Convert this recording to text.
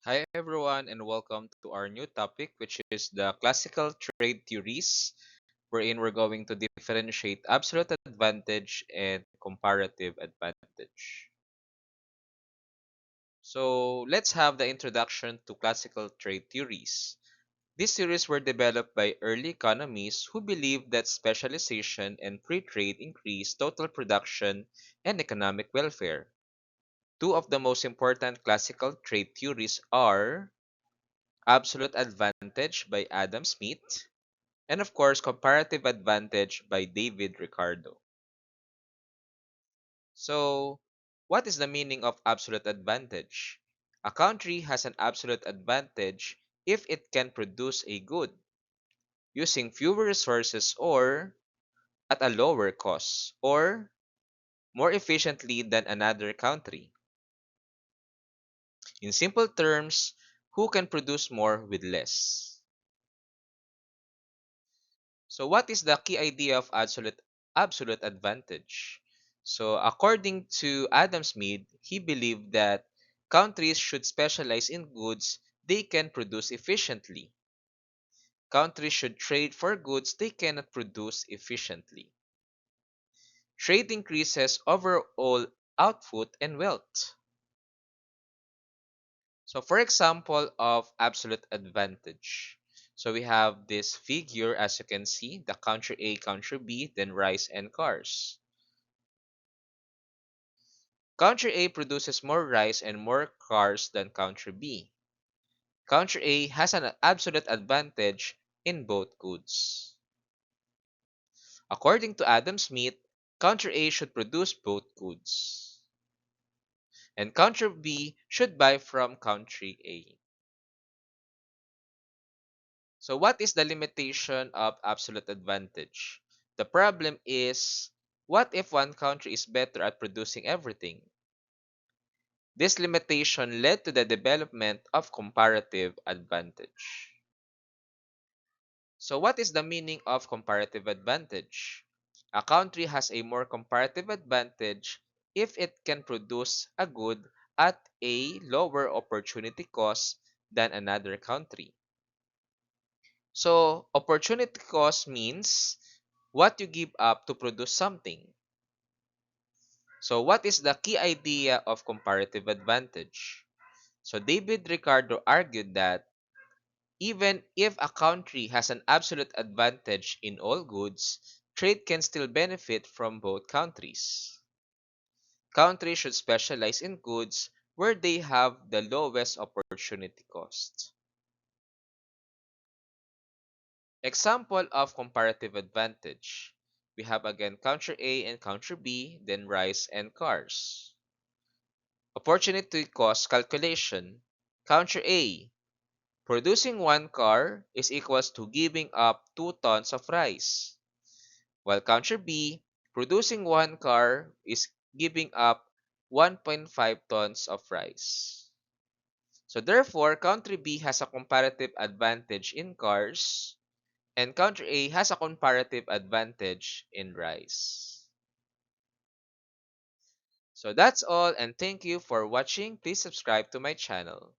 Hi, everyone, and welcome to our new topic, which is the classical trade theories, wherein we're going to differentiate absolute advantage and comparative advantage. So, let's have the introduction to classical trade theories. These theories were developed by early economists who believed that specialization and free trade increase total production and economic welfare. Two of the most important classical trade theories are Absolute Advantage by Adam Smith, and of course, Comparative Advantage by David Ricardo. So, what is the meaning of absolute advantage? A country has an absolute advantage if it can produce a good using fewer resources or at a lower cost or more efficiently than another country. In simple terms, who can produce more with less? So what is the key idea of absolute advantage? So according to Adam Smith, he believed that countries should specialize in goods they can produce efficiently. Countries should trade for goods they cannot produce efficiently. Trade increases overall output and wealth. So for example of absolute advantage. So we have this figure, as you can see, the country A, country B, then rice and cars. Country A produces more rice and more cars than country B. Country A has an absolute advantage in both goods. According to Adam Smith, country A should produce both goods, and country B should buy from country A. So what is the limitation of absolute advantage? The problem is, what if one country is better at producing everything? This limitation led to the development of comparative advantage. So what is the meaning of comparative advantage? A country has a more comparative advantage if it can produce a good at a lower opportunity cost than another country. So opportunity cost means what you give up to produce something. So what is the key idea of comparative advantage? So David Ricardo argued that even if a country has an absolute advantage in all goods, trade can still benefit from both countries. Countries should specialize in goods where they have the lowest opportunity cost. Example of comparative advantage. We have again country A and country B, then rice and cars. Opportunity cost calculation. Country A. Producing one car is equals to giving up 2 tons of rice. While country B, producing one car is giving up 1.5 tons of rice. So therefore, country B has a comparative advantage in cars, and country A has a comparative advantage in rice. So that's all, and thank you for watching. Please subscribe to my channel.